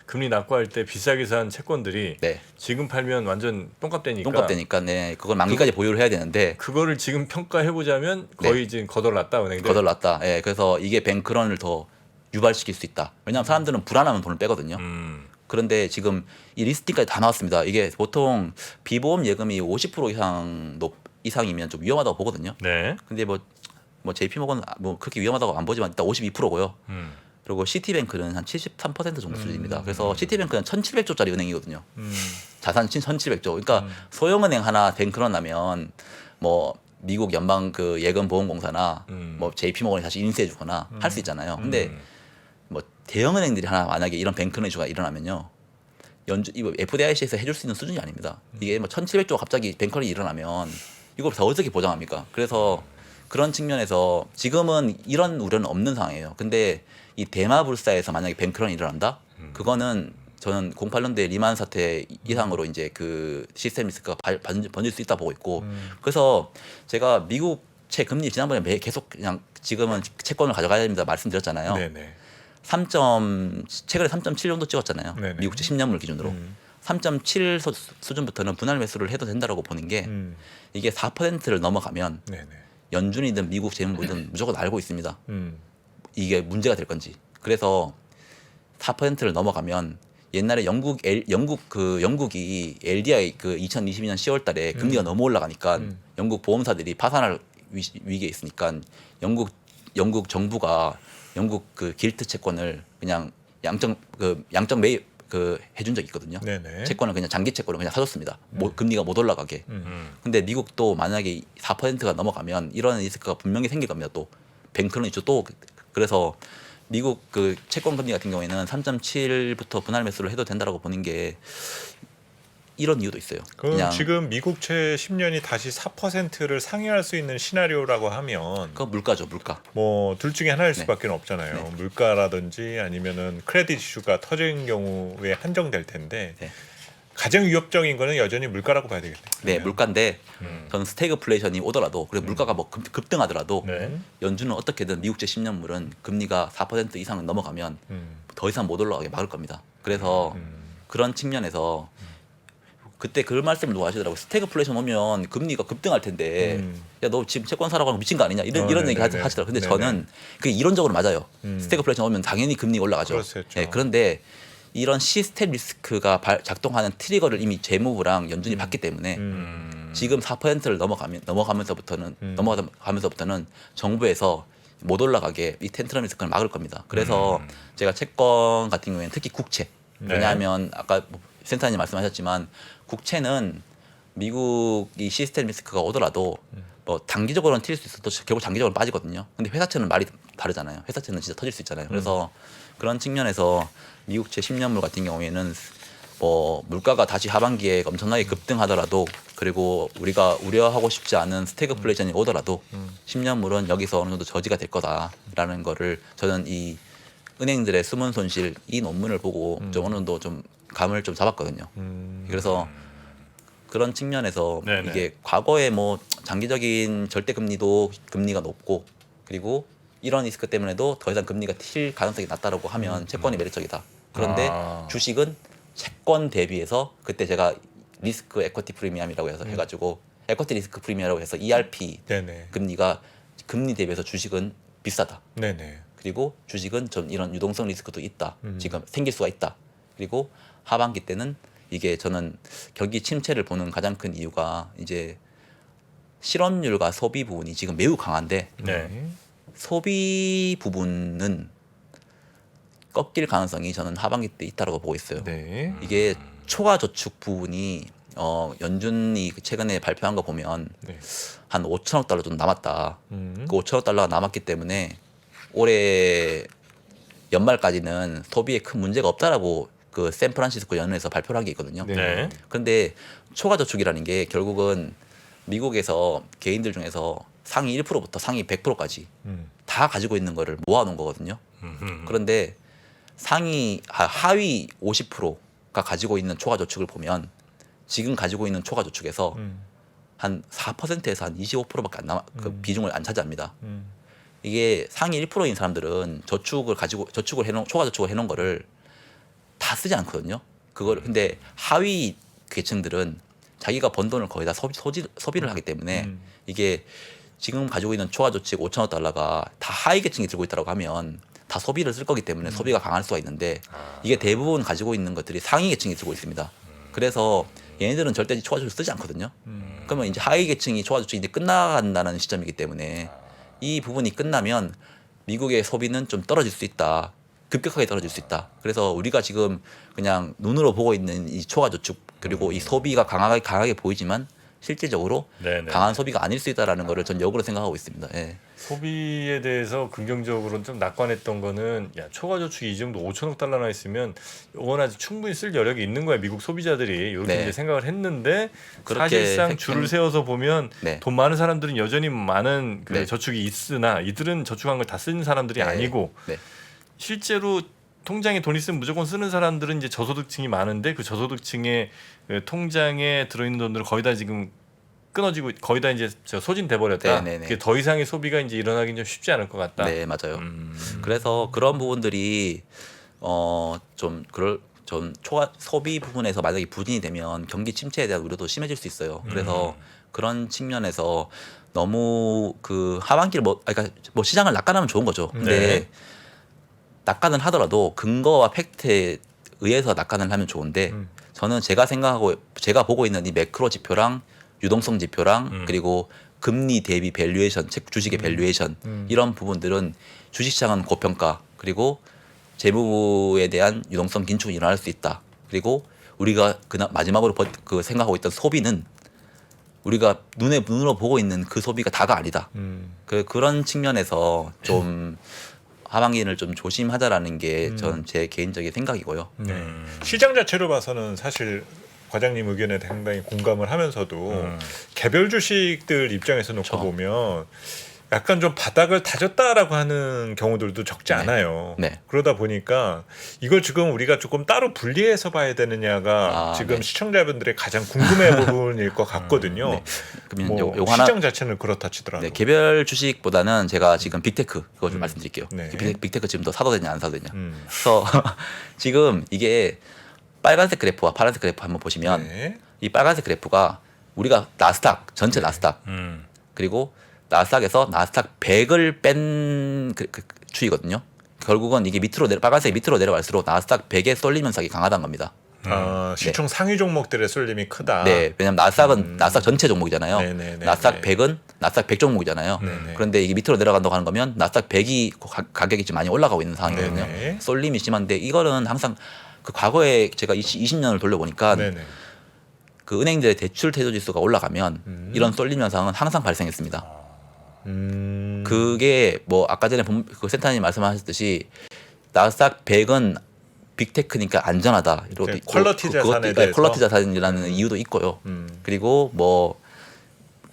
금리 낮고 할 때 비싸게 산 채권들이 네. 지금 팔면 완전 똥값 되니까. 똥값 되니까 네. 그걸 만기까지 보유를 해야 되는데 그거를 지금 평가해 보자면 거의 지금 거덜났다 은행들. 거덜났다. 예. 그래서 이게 뱅크런을 더 유발시킬 수 있다. 왜냐하면 사람들은 불안하면 돈을 빼거든요. 그런데 지금 이 리스팅까지 다 나왔습니다. 이게 보통 비보험 예금이 50% 이상이면 좀 위험하다고 보거든요. 네. 근데 뭐 JP모건 뭐 그렇게 위험하다고 안 보지만 일단 52%고요. 그리고 시티뱅크는 한 73% 정도 수준입니다. 그래서 시티뱅크는 1,700조짜리 은행이거든요. 자산 1,700조. 그러니까 소형은행 하나 뱅크런 나면 뭐 미국 연방 그 예금보험공사나 뭐 JP모건이 다시 인수해주거나 할 수 있잖아요. 근데 뭐 대형은행들이 하나 만약에 이런 뱅크런이슈가 일어나면요, 이거 FDIC에서 해줄 수 있는 수준이 아닙니다. 이게 뭐 1,700조 갑자기 뱅크런이 일어나면 이걸 더 어떻게 보장합니까? 그래서 그런 측면에서 지금은 이런 우려는 없는 상황이에요. 근데 이 대마불사에서 만약에 뱅크런이 일어난다? 그거는 저는 08년대 리만 사태 이상으로 이제 그 시스템 리스크가 번질 수 있다 보고 있고, 그래서 제가 미국 채 금리 지난번에 계속 그냥 지금은 채권을 가져가야 됩니다 말씀드렸잖아요. 네네. 최근에 3.7 정도 찍었잖아요. 네네. 미국채 10년물 기준으로. 3.7 수준부터는 분할 매수를 해도 된다라고 보는 게, 이게 4%를 넘어가면 네네. 연준이든 미국 재무부든 무조건 알고 있습니다. 음. 이게 문제가 될 건지. 그래서 4%를 넘어가면 옛날에 영국이 LDI 그 2022년 10월달에 금리가 너무 올라가니까 영국 보험사들이 파산할 위기에 있으니까 영국 정부가 영국 그 길트 채권을 그냥 양적 매입 해준 적이 있거든요. 네네. 채권을 그냥 장기 채권을 그냥 사줬습니다. 금리가 못 올라가게. 근데 미국도 만약에 4%가 넘어가면 이런 리스크가 분명히 생길 겁니다. 또 뱅크런 이슈 또 그래서 미국 그 채권 금리 같은 경우에는 3.7부터 분할 매수를 해도 된다라고 보는 게 이런 이유도 있어요. 그럼 지금 미국채 10년이 다시 4%를 상회할 수 있는 시나리오라고 하면 그 물가죠, 물가. 뭐 둘 중에 하나일 네. 수밖에 없잖아요. 네. 물가라든지 아니면은 크레딧 이슈가 터진 경우에 한정될 텐데 네. 가장 위협적인 거는 여전히 물가라고 봐야 되겠네요. 네, 물가인데 저는 스태그플레이션이 오더라도 그리고 물가가 뭐 급등하더라도 네. 연준은 어떻게든 미국채 10년물은 금리가 4% 이상을 넘어가면 더 이상 못 올라가게 막을 겁니다. 그래서 그런 측면에서 그때 그런 말씀을 누가 하시더라고요. 스태그플레이션 오면 금리가 급등할 텐데 야 너 지금 채권 사라고 하면 미친 거 아니냐 이런 얘기 네네네. 하시더라고요. 근데 네네. 저는 그게 이론적으로 맞아요. 스태그플레이션 오면 당연히 금리 올라가죠. 그렇죠. 네, 그런데 이런 시스템 리스크가 작동하는 트리거를 이미 재무부랑 연준이 받기 때문에 지금 4%를 넘어가면서부터는 정부에서 못 올라가게 이 텐트럼 리스크를 막을 겁니다. 그래서 제가 채권 같은 경우에는 특히 국채. 네. 왜냐하면 아까 센터님 말씀하셨지만 국채는 미국이 시스템 리스크가 오더라도 뭐 단기적으로는 튈 수 있어도 결국 장기적으로 빠지거든요. 근데 회사채는 말이 다르잖아요. 회사채는 진짜 터질 수 있잖아요. 그래서 그런 측면에서 미국채 10년물 같은 경우에는 뭐 물가가 다시 하반기에 엄청나게 급등하더라도 그리고 우리가 우려하고 싶지 않은 스태그플레이션이 오더라도 10년물은 여기서 어느 정도 저지가 될 거다라는 거를 저는 이 은행들의 숨은 손실 이 논문을 보고 좀 어느 정도 좀 감을 좀 잡았거든요. 그래서 그런 측면에서 네네. 이게 과거에 뭐 장기적인 절대 금리가 높고 그리고 이런 리스크 때문에도 더 이상 금리가 튈 가능성이 낮다라고 하면 채권이 매력적이다. 그런데 주식은 채권 대비해서 그때 제가 리스크 에쿼티 프리미엄이라고 해서 해가지고 에쿼티 리스크 프리미엄이라고 해서 ERP 네네. 금리가 금리 대비해서 주식은 비싸다. 네네. 그리고 주식은 좀 이런 유동성 리스크도 있다. 지금 생길 수가 있다. 그리고 하반기 때는 이게 저는 경기 침체를 보는 가장 큰 이유가 이제 실업률과 소비 부분이 지금 매우 강한데 네. 소비 부분은 꺾일 가능성이 저는 하반기 때 있다고 보고 있어요. 네. 이게 초과 저축 부분이 연준이 최근에 발표한 거 보면 네. 한 5천억 달러 정도 남았다. 음. 그 5천억 달러가 남았기 때문에 올해 연말까지는 소비에 큰 문제가 없다라고 그 샌프란시스코 연은에서 발표를 한 게 있거든요. 네. 그런데 초과 저축이라는 게 결국은 미국에서 개인들 중에서 상위 1%부터 상위 100%까지 다 가지고 있는 거를 모아놓은 거거든요. 그런데 하위 50%가 가지고 있는 초과 저축을 보면 지금 가지고 있는 초과 저축에서 한 4%에서 한 25%밖에 안 남아 그 비중을 안 차지합니다. 이게 상위 1%인 사람들은 초과 저축을 해놓은 거를 다 쓰지 않거든요. 그걸 근데 하위 계층들은 자기가 번 돈을 거의 다 소비를 하기 때문에 이게 지금 가지고 있는 초과 저축 5천억 달러가 다 하위 계층이 들고 있다고 하면 다 소비를 쓸 거기 때문에 소비가 강할 수가 있는데 이게 대부분 가지고 있는 것들이 상위 계층이 들고 있습니다. 그래서 얘네들은 절대 초과 저축을 쓰지 않거든요. 그러면 이제 하위 계층이 초과 저축이 이제 끝나간다는 시점이기 때문에 이 부분이 끝나면 미국의 소비는 좀 떨어질 수 있다. 급격하게 떨어질 수 있다. 그래서 우리가 지금 그냥 눈으로 보고 있는 이 초과 저축 그리고 이 소비가 강하게 보이지만 실질적으로 네네. 강한 소비가 아닐 수 있다라는 거를 전 역으로 생각하고 있습니다. 예. 소비에 대해서 긍정적으로 좀 낙관했던 거는 야 초과 저축이 이 정도 5천억 달러나 있으면 이건 아주 충분히 쓸 여력이 있는 거야 미국 소비자들이 이렇게 네. 이제 생각을 했는데 그렇게 사실상 줄을 세워서 보면 네. 돈 많은 사람들은 여전히 많은 그 네. 저축이 있으나 이들은 저축한 걸 다 쓰는 사람들이 네. 아니고 네. 실제로 통장에 돈 있으면 무조건 쓰는 사람들은 이제 저소득층이 많은데 그 저소득층의 그 통장에 들어있는 돈들을 거의 다 지금 끊어지고 거의 다 이제 소진돼 버렸다. 네네네. 그게 더 이상의 소비가 이제 일어나긴 좀 쉽지 않을 것 같다. 네, 맞아요. 그래서 그런 부분들이 좀 초과 소비 부분에서 만약에 부진이 되면 경기 침체에 대한 우려도 심해질 수 있어요. 그래서 그런 측면에서 너무 그 하반기를 그러니까 뭐 시장을 낙관하면 좋은 거죠. 근데 네. 낙관을 하더라도 근거와 팩트에 의해서 낙관을 하면 좋은데 저는 제가 보고 있는 이 매크로 지표랑 유동성 지표랑 그리고 금리 대비 밸류에이션, 주식의 밸류에이션 이런 부분들은 주식시장은 고평가 그리고 재무에 대한 유동성 긴축이 일어날 수 있다. 그리고 우리가 마지막으로 생각하고 있던 소비는 우리가 눈으로 보고 있는 그 소비가 다가 아니다. 그런 측면에서 좀 하반기를 좀 조심하자라는 게 저는 제 개인적인 생각이고요. 네. 시장 자체로 봐서는 사실 과장님 의견에 상당히 공감을 하면서도 개별 주식들 입장에서 놓고 그렇죠. 보면 약간 좀 바닥을 다졌다라고 하는 경우들도 적지 네. 않아요. 네. 그러다 보니까 이걸 지금 우리가 조금 따로 분리해서 봐야 되느냐가 지금 네. 시청자분들의 가장 궁금해 부분일 것 같거든요. 네. 그러면 뭐 요거 하나 시장 자체는 그렇다 치더라도. 네, 개별 주식보다는 제가 지금 빅테크 그거 좀 말씀드릴게요. 네. 빅테크 지금 더 사도 되냐 안 사도 되냐. 음. 그래서 지금 이게 빨간색 그래프와 파란색 그래프 한번 보시면 네. 이 빨간색 그래프가 우리가 나스닥 전체 나스닥 그리고 나스닥에서 나스닥 100을 뺀 추이거든요. 결국은 이게 빨간색이 밑으로 내려갈수록 나스닥 100에 쏠림 현상이 강하다는 겁니다. 시총 상위 종목들의 쏠림이 크다. 네, 왜냐면 나스닥은 나스닥 전체 종목이잖아요. 네네네. 나스닥 100은 나스닥 100 종목이잖아요. 네네. 그런데 이게 밑으로 내려간다고 하는 거면 나스닥 100이 가격이 좀 많이 올라가고 있는 상황이거든요. 네네. 쏠림이 심한데 이거는 항상 그 과거에 제가 20년을 돌려보니까 네네. 그 은행들의 대출 태도 지수가 올라가면 이런 쏠림 현상은 항상 발생했습니다. 그게 뭐 아까 전에 그 센터님 말씀하셨듯이 나스닥 100은 빅테크니까 안전하다. 이것도 있고, 퀄러티 자산에 대해서 퀄러티 자산이라는 이유도 있고요. 그리고 뭐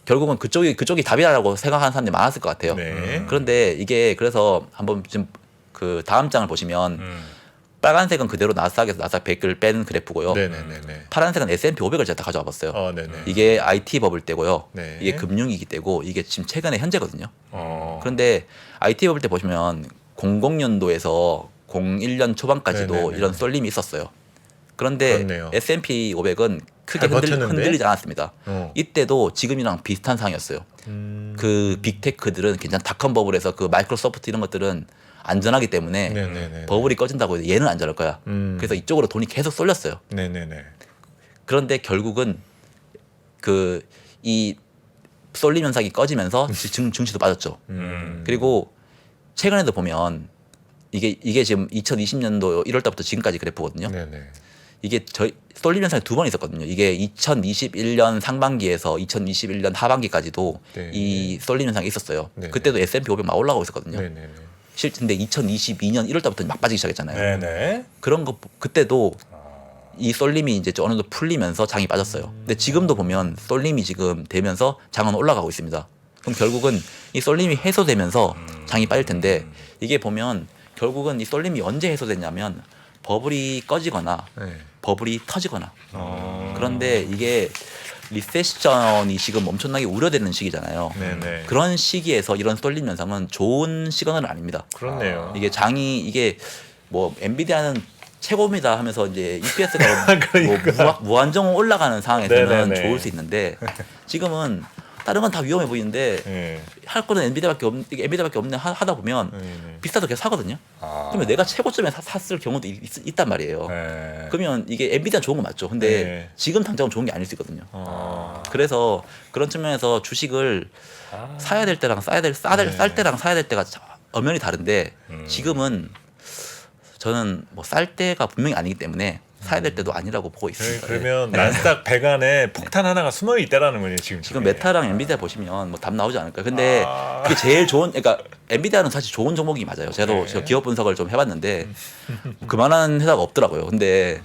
결국은 그쪽이 답이라고 생각하는 사람들이 많았을 것 같아요. 네. 그런데 이게 그래서 한번 지금 그 다음 장을 보시면 빨간색은 그대로 나스닥에서 나스닥 100을 뺀 그래프고요. 네네네네. 파란색은 S&P 500을 제가 다 가져와 봤어요. 네네. 이게 IT 버블 때고요. 네. 이게 금융위기 때고 이게 지금 최근에 현재거든요. 어. 그런데 IT 버블 때 보시면 00년도에서 01년 초반까지도 네네네. 이런 쏠림이 있었어요. 그런데 그렇네요. S&P 500은 크게 잘 버텼는데? 흔들리지 않았습니다. 이때도 이때도 지금이랑 비슷한 상황이었어요. 그 빅테크들은 괜찮 닷컴 버블에서 그 마이크로소프트 이런 것들은 안전하기 때문에 네네네. 버블이 꺼진다고 해도 얘는 안전할 거야. 그래서 이쪽으로 돈이 계속 쏠렸어요. 네네네. 그런데 결국은 그 이 쏠림 현상이 꺼지면서 증시도 빠졌죠. 그리고 최근에도 보면 이게 지금 2020년도 1월달부터 지금까지 그래프거든요. 네네. 이게 쏠림 현상이 두 번 있었거든요. 이게 2021년 상반기에서 2021년 하반기까지도 네. 이 쏠림 현상이 있었어요. 네네. 그때도 S&P 500 막 올라가고 있었거든요. 네네네. 근데 2022년 1월달부터 막 빠지기 시작했잖아요. 네네. 그런 거 그때도 이 쏠림이 이제 어느 정도 풀리면서 장이 빠졌어요. 근데 지금도 보면 쏠림이 지금 되면서 장은 올라가고 있습니다. 그럼 결국은 이 쏠림이 해소되면서 장이 빠질 텐데 이게 보면 결국은 이 쏠림이 언제 해소됐냐면 버블이 꺼지거나 네. 버블이 터지거나 그런데 이게 리세션이 지금 엄청나게 우려되는 시기잖아요. 네네. 그런 시기에서 이런 쏠림 현상은 좋은 시그널은 아닙니다. 그렇네요. 이게 이게 뭐 엔비디아는 최고입니다 하면서 이제 EPS가 그러니까. 뭐 무한정 올라가는 상황에서는 네네네. 좋을 수 있는데 지금은 다른 건 다 위험해 보이는데 네. 할 거는 엔비디아밖에 없네 하다 보면 네네. 비싸도 계속 사거든요. 그러면 내가 최고점에 샀을 경우도 있단 말이에요. 네. 그러면 이게 엔비디아 좋은 건 맞죠. 근데 네. 지금 당장은 좋은 게 아닐 수 있거든요. 그래서 그런 측면에서 주식을 사야 될 때랑 쌀 때랑 사야 될 때가 엄연히 다른데 지금은 저는 뭐 쌀 때가 분명히 아니기 때문에 사야 될 때도 아니라고 보고 있습니다. 그러면 네. 나스닥 100안에 폭탄 하나가 숨어 있다라는 거예요 지금. 지금 메타랑 엔비디아 보시면 뭐 답 나오지 않을까요? 근데 그게 제일 좋은, 그러니까 엔비디아는 사실 좋은 종목이 맞아요. 저도 저 기업 분석을 좀 해봤는데 그만한 회사가 없더라고요. 근데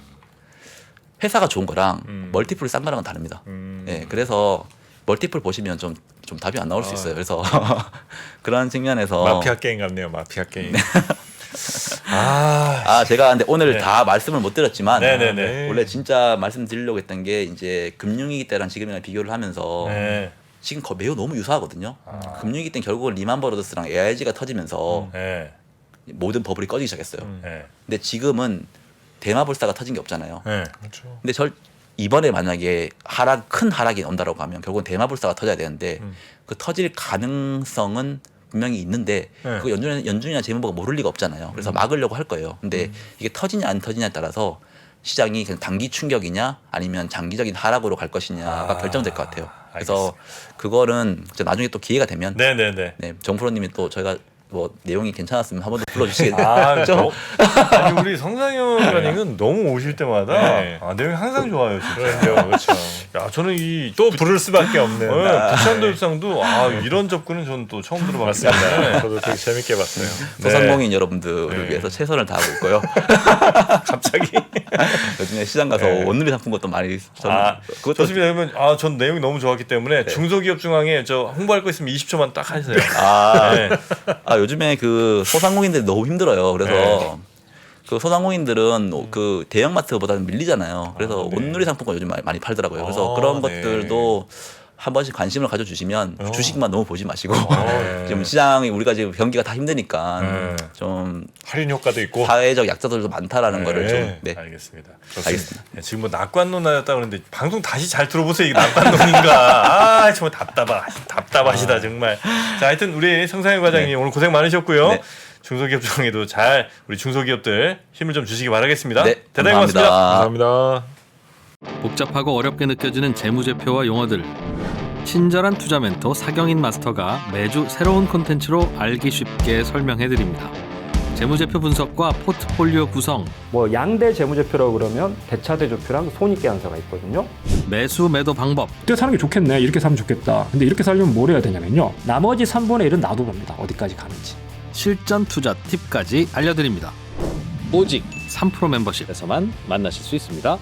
회사가 좋은 거랑 멀티플이 싼 거랑은 다릅니다. 네, 그래서 멀티플 보시면 좀 답이 안 나올 수 있어요. 그래서 그런 측면에서 마피아 게임 같네요. 마피아 게임. 제가 근데 오늘 네. 다 말씀을 못 드렸지만 네네네. 원래 진짜 말씀드리려고 했던 게 이제 금융위기 때랑 지금이랑 비교를 하면서 네. 지금 매우 너무 유사하거든요. 금융위기 때는 결국은 리만 브러더스랑 AIG가 터지면서 네. 모든 버블이 꺼지기 시작했어요. 네. 근데 지금은 대마불사가 터진 게 없잖아요. 네. 그렇죠. 근데 이번에 만약에 큰 하락이 온다라고 하면 결국은 대마불사가 터져야 되는데 그 터질 가능성은 분명히 있는데 네. 그거 연준이나 재무부가 모를 리가 없잖아요. 그래서 막으려고 할 거예요. 근데 이게 터지냐 안 터지냐에 따라서 시장이 그냥 단기 충격이냐 아니면 장기적인 하락으로 갈 것이냐가 결정될 것 같아요. 그래서 그거는 나중에 또 기회가 되면 네네네. 네, 정프로님이 또 저희가 뭐 내용이 괜찮았으면 한 번 더 불러주시겠네요. 아니 우리 성상현 의원님은 너무 오실 때마다 네. 내용이 항상 좋아요. 진짜. 그럼요, 그렇죠. 야 저는 이 또 부를 수밖에 없는. 부산도 입상도 이런 접근은 저는 또 처음 들어봤기 때문에 맞습니다. 저도 되게 재밌게 봤어요. 소상공인 여러분들을 네. 위해서 최선을 다하고 있고요. 갑자기. 요즘에 시장 가서 네. 온누리 상품 것도 많이 저는 그것도 좋습니다. 그러면 전 내용이 너무 좋았기 때문에 중소기업 중앙에 저 홍보할 거 있으면 20초만 딱 하세요. 네. 요즘에 그 소상공인들이 너무 힘들어요. 그래서 네. 그 소상공인들은 그 대형마트보다는 밀리잖아요. 그래서 네. 온누리 상품권 요즘 많이 팔더라고요. 그래서 아, 그런 네. 것들도 한 번씩 관심을 가져주시면 주식만 너무 보지 마시고 네. 지금 시장이 우리가 지금 경기가 다 힘드니까 네. 좀 할인 효과도 있고. 사회적 약자들도 많다라는 네. 거를 좀 네. 알겠습니다. 알겠습니다. 네, 지금 뭐 낙관론 나였다 그러는데 방송 다시 잘 들어보세요. 이게 낙관론인가? 정말 답답하시다 정말. 자, 하여튼 우리 성상현 과장님 오늘 고생 많으셨고요. 네. 중소기업 중에도 잘 우리 중소기업들 힘을 좀 주시기 바라겠습니다. 네, 대단히 감사합니다. 고맙습니다. 감사합니다. 복잡하고 어렵게 느껴지는 재무제표와 용어들, 친절한 투자 멘토 사경인 마스터가 매주 새로운 콘텐츠로 알기 쉽게 설명해드립니다. 재무제표 분석과 포트폴리오 구성, 뭐 양대 재무제표라고 그러면 대차대조표랑 손익계산서가 있거든요. 매수 매도 방법, 이렇게 사는 게 좋겠네. 이렇게 살면 좋겠다. 근데 이렇게 살려면 뭘 해야 되냐면요. 나머지 3분의 1은 놔둬봅니다. 어디까지 가는지. 실전 투자 팁까지 알려드립니다. 오직 3프로 멤버십 에서만 만나실 수 있습니다.